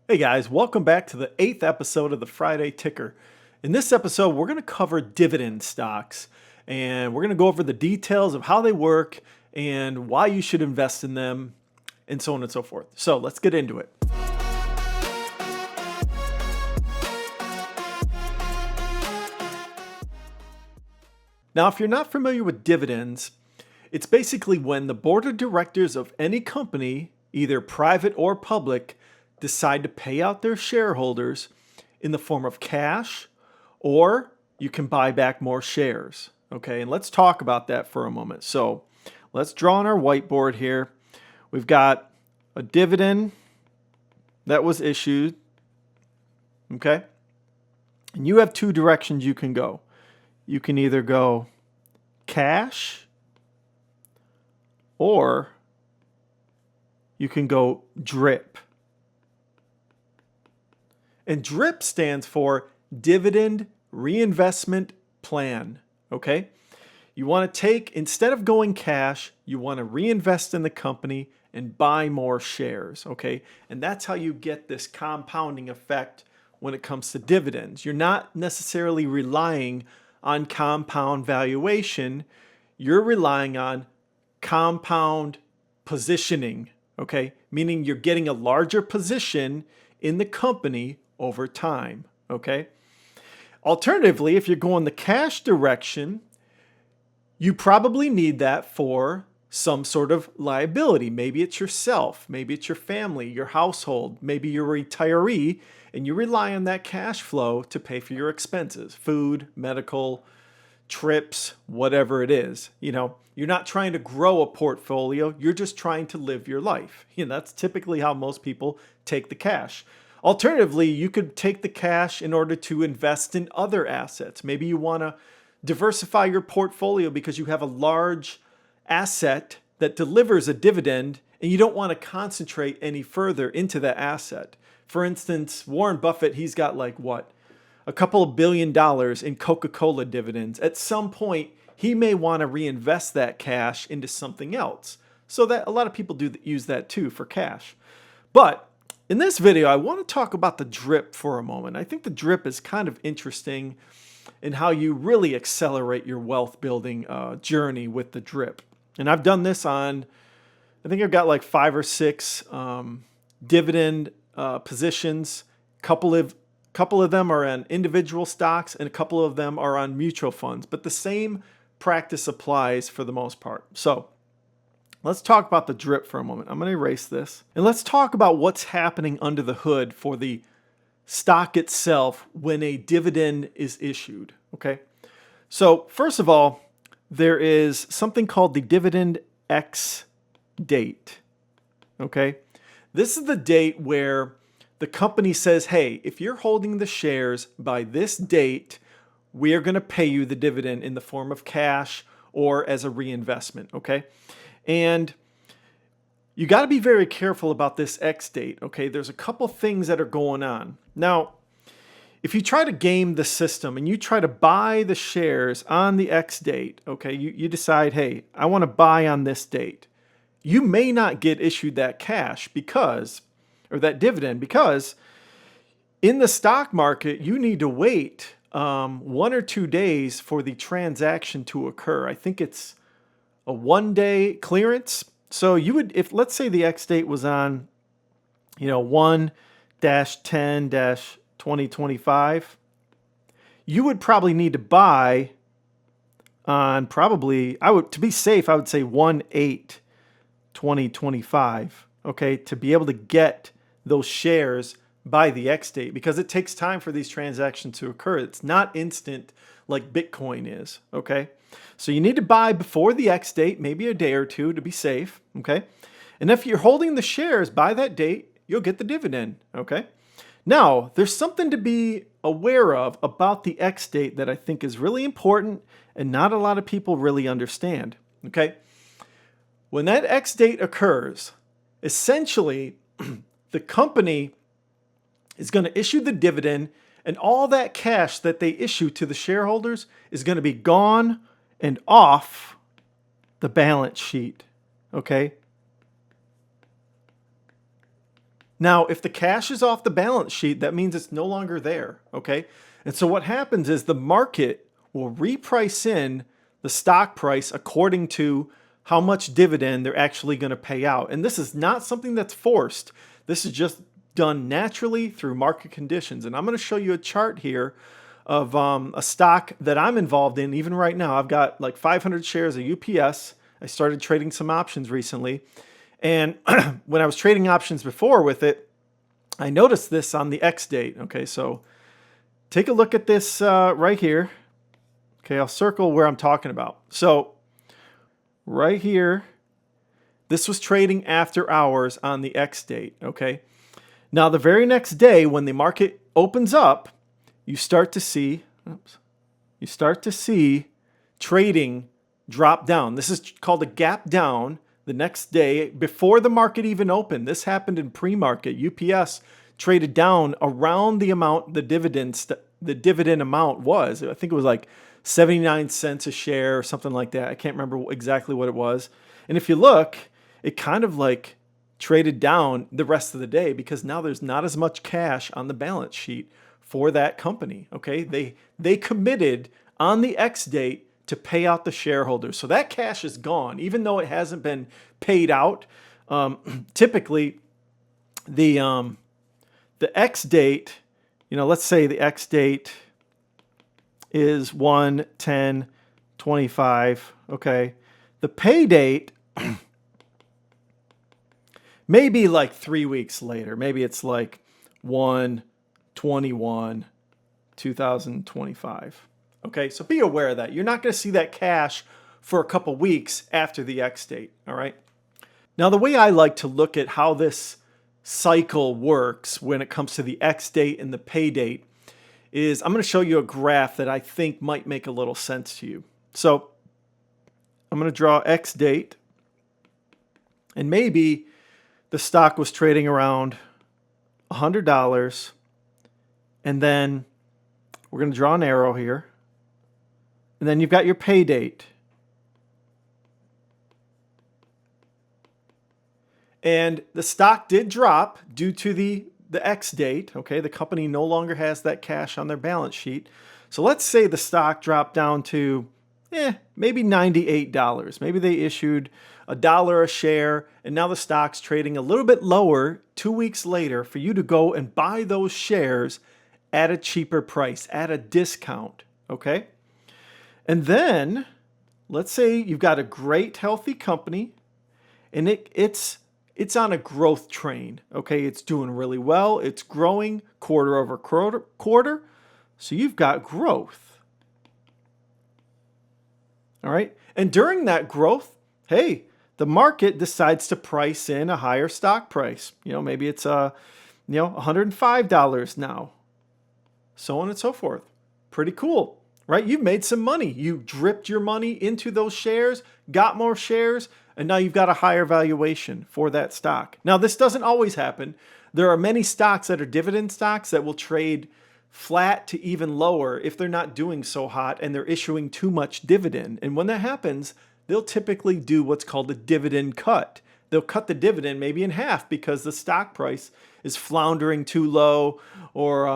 Hey guys, welcome back to the 8th episode of the Friday Ticker. In this episode, we're going to cover dividend stocks and we're going to go over the details of how they work and why you should invest in them and so on and so forth. So let's get into it. Now, if you're not familiar with dividends, it's basically when the board of directors of any company, either private or public, decide to pay out their shareholders in the form of cash, or you can buy back more shares. Okay, and let's talk about that for a moment. So let's draw on our whiteboard here. We've got a dividend that was issued. Okay, and you have two directions you can go. You can either go cash or you can go DRIP. And DRIP stands for Dividend Reinvestment Plan, okay? You want to take, instead of going cash, you want to reinvest in the company and buy more shares, okay? And that's how you get this compounding effect when it comes to dividends. You're not necessarily relying on compound valuation. You're relying on compound positioning, okay? Meaning you're getting a larger position in the company over time, okay? Alternatively, if you're going the cash direction, you probably need that for some sort of liability. Maybe it's yourself, maybe it's your family, your household, maybe you're a retiree, and you rely on that cash flow to pay for your expenses, food, medical, trips, whatever it is. You know, you're not trying to grow a portfolio, you're just trying to live your life. You know, that's typically how most people take the cash. Alternatively, you could take the cash in order to invest in other assets. Maybe you want to diversify your portfolio because you have a large asset that delivers a dividend and you don't want to concentrate any further into that asset. For instance, Warren Buffett, he's got like what? A couple of $1 billion in Coca-Cola dividends. At some point, he may want to reinvest that cash into something else. So that a lot of people do use that too for cash. But in this video, I want to talk about the DRIP for a moment. I think the DRIP is kind of interesting in how you really accelerate your wealth building journey with the DRIP. And I've done this on, I think I've got like 5 or 6 dividend positions. Couple of them are on individual stocks and a couple of them are on mutual funds. But the same practice applies for the most part. So let's talk about the DRIP for a moment. I'm going to erase this. And let's talk about what's happening under the hood for the stock itself when a dividend is issued. Okay. So first of all, there is something called the dividend X date. Okay. This is the date where the company says, hey, if you're holding the shares by this date, we are going to pay you the dividend in the form of cash or as a reinvestment. Okay. And you got to be very careful about this X date, okay? There's a couple things that are going on. Now, if you try to game the system and you try to buy the shares on the X date, okay, you decide, hey, I want to buy on this date. You may not get issued that cash because, or that dividend, because in the stock market, you need to wait 1 or 2 days for the transaction to occur. I think it's a 1-day clearance. So you would, if let's say the X date was on, 1-10-2025, you would probably need to buy on probably, to be safe, I would say 1-8-2025, okay, to be able to get those shares by the X date because it takes time for these transactions to occur. It's not instant like Bitcoin is, okay? So you need to buy before the X date, maybe a day or two to be safe, okay? And if you're holding the shares by that date, you'll get the dividend, okay? Now, there's something to be aware of about the X date that I think is really important and not a lot of people really understand, okay? When that X date occurs, essentially, the company is going to issue the dividend and all that cash that they issue to the shareholders is going to be gone and off the balance sheet, okay? Now, if the cash is off the balance sheet, that means it's no longer there, okay? And so what happens is the market will reprice in the stock price according to how much dividend they're actually going to pay out. And this is not something that's forced. This is just done naturally through market conditions. And I'm going to show you a chart here of a stock that I'm involved in even right now. I've got like 500 shares of UPS. I started trading some options recently. And when I was trading options before with it, I noticed this on the X date. Okay, so take a look at this right here. Okay, I'll circle where I'm talking about. So right here, this was trading after hours on the X date. Okay, now the very next day when the market opens up, you start to see, trading drop down. This is called a gap down. The next day, before the market even opened, this happened in pre-market. UPS traded down around the amount the dividend amount was. I think it was like 79 cents a share or something like that. I can't remember exactly what it was. And if you look, it kind of like traded down the rest of the day because now there's not as much cash on the balance sheet for that company. Okay, they committed on the X date to pay out the shareholders. So that cash is gone, even though it hasn't been paid out. Typically, the X date, let's say the X date is 1/10/25. Okay, the pay date maybe like 3 weeks later. Maybe it's like 1/21/2025. Okay, so be aware of that. You're not going to see that cash for a couple weeks after the X date, all right? Now, the way I like to look at how this cycle works when it comes to the X date and the pay date is I'm going to show you a graph that I think might make a little sense to you. So I'm going to draw X date, and maybe the stock was trading around $100, and then we're going to draw an arrow here. And then you've got your pay date. And the stock did drop due to the X date. Okay, the company no longer has that cash on their balance sheet. So let's say the stock dropped down to maybe $98. Maybe they issued $1 a share, and now the stock's trading a little bit lower 2 weeks later for you to go and buy those shares at a cheaper price, at a discount. Okay? And then, let's say you've got a great, healthy company, and it's on a growth train. Okay, it's doing really well. It's growing quarter over quarter. So you've got growth. All right, and during that growth, hey, the market decides to price in a higher stock price. Maybe it's $105 now, so on and so forth. Pretty cool. Right? You've made some money. You dripped your money into those shares, got more shares, and now you've got a higher valuation for that stock. Now, this doesn't always happen. There are many stocks that are dividend stocks that will trade flat to even lower if they're not doing so hot and they're issuing too much dividend. And when that happens, they'll typically do what's called a dividend cut. They'll cut the dividend maybe in half because the stock price is floundering too low, or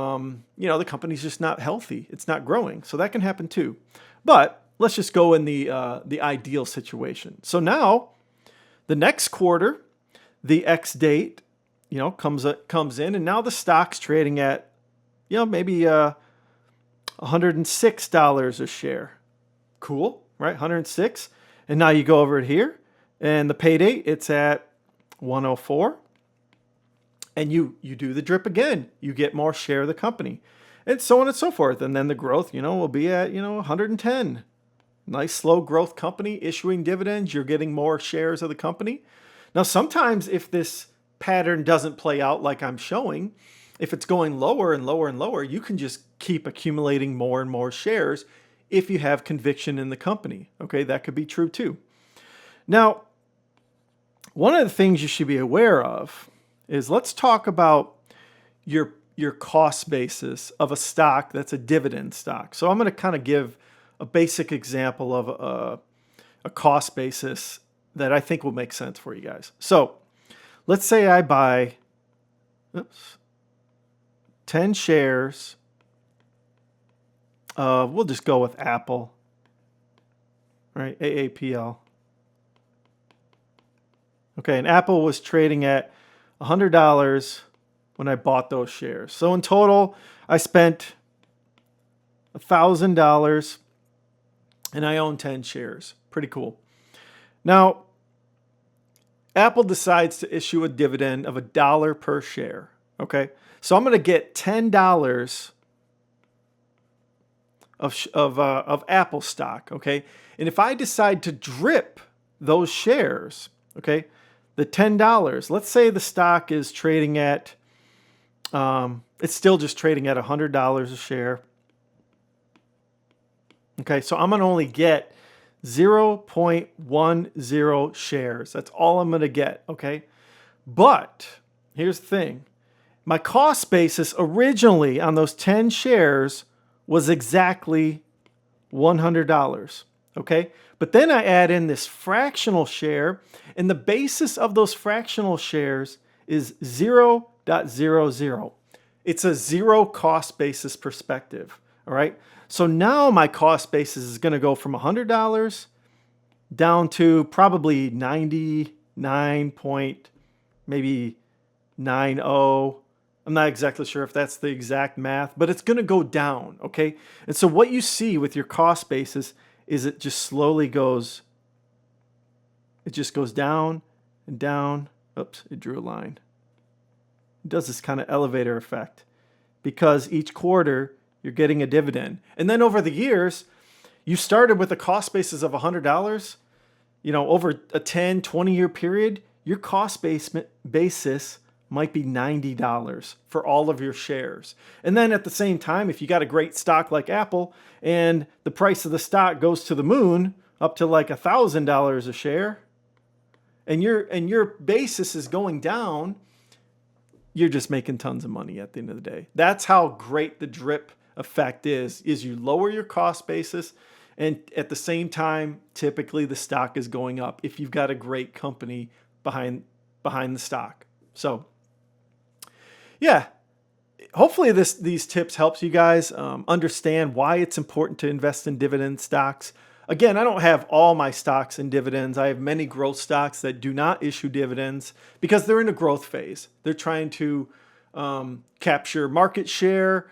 the company's just not healthy. It's not growing. So that can happen too. But let's just go in the ideal situation. So now, the next quarter, the X date, comes in, and now the stock's trading at, maybe $106 a share. Cool, right? 106. And now you go over it here, and the pay date, it's at 104. And you do the drip again. You get more share of the company, and so on and so forth. And then the growth, will be at, 110. Nice slow growth company issuing dividends. You're getting more shares of the company. Now, sometimes if this pattern doesn't play out like I'm showing, if it's going lower and lower and lower, you can just keep accumulating more and more shares if you have conviction in the company. Okay, that could be true too. Now, one of the things you should be aware of is, let's talk about your cost basis of a stock that's a dividend stock. So I'm going to kind of give a basic example of a cost basis that I think will make sense for you guys. So let's say I buy oops, 10 shares. We'll just go with Apple, right? AAPL. Okay, and Apple was trading at $100 when I bought those shares. So in total, I spent $1,000 and I own 10 shares. Pretty cool. Now, Apple decides to issue a dividend of $1 per share. Okay, so I'm going to get $10 of Apple stock. Okay, and if I decide to drip those shares, okay, the $10, let's say the stock is trading at, it's still just trading at $100 a share. Okay, so I'm going to only get 0.10 shares. That's all I'm going to get, okay? But here's the thing. My cost basis originally on those 10 shares was exactly $100, okay? But then I add in this fractional share, and the basis of those fractional shares is 0.00. It's a zero cost basis perspective, all right? So now my cost basis is going to go from $100 down to probably 99 point, maybe 90. I'm not exactly sure if that's the exact math, but it's going to go down, okay? And so what you see with your cost basis is it just slowly goes, it just goes down and down. Oops, it drew a line. It does this kind of elevator effect because each quarter you're getting a dividend. And then over the years, you started with a cost basis of $100. You know, over a 10, 20-year period, your cost basis might be $90 for all of your shares. And then at the same time, if you got a great stock like Apple and the price of the stock goes to the moon, up to like $1,000 a share, and your basis is going down, you're just making tons of money at the end of the day. That's how great the drip effect is you lower your cost basis, and at the same time, typically the stock is going up if you've got a great company behind the stock. So yeah, hopefully these tips helps you guys understand why it's important to invest in dividend stocks. Again, I don't have all my stocks in dividends. I have many growth stocks that do not issue dividends because they're in a growth phase. They're trying to capture market share,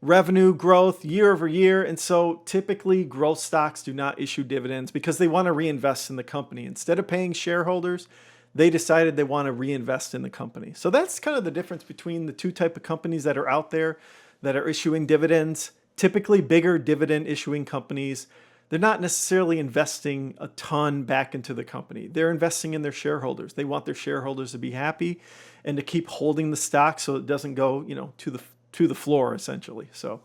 revenue growth year over year. And so typically growth stocks do not issue dividends because they want to reinvest in the company. Instead of paying shareholders, they decided they want to reinvest in the company. So that's kind of the difference between the two type of companies that are out there that are issuing dividends. Typically bigger dividend issuing companies, they're not necessarily investing a ton back into the company. They're investing in their shareholders. They want their shareholders to be happy and to keep holding the stock so it doesn't go, you know, to the floor essentially. So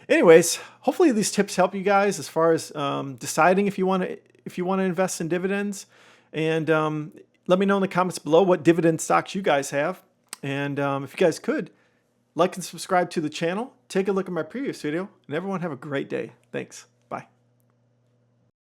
anyways, hopefully these tips help you guys as far as deciding if you want to invest in dividends. And let me know in the comments below what dividend stocks you guys have. And if you guys could, like and subscribe to the channel. Take a look at my previous video. And everyone have a great day. Thanks.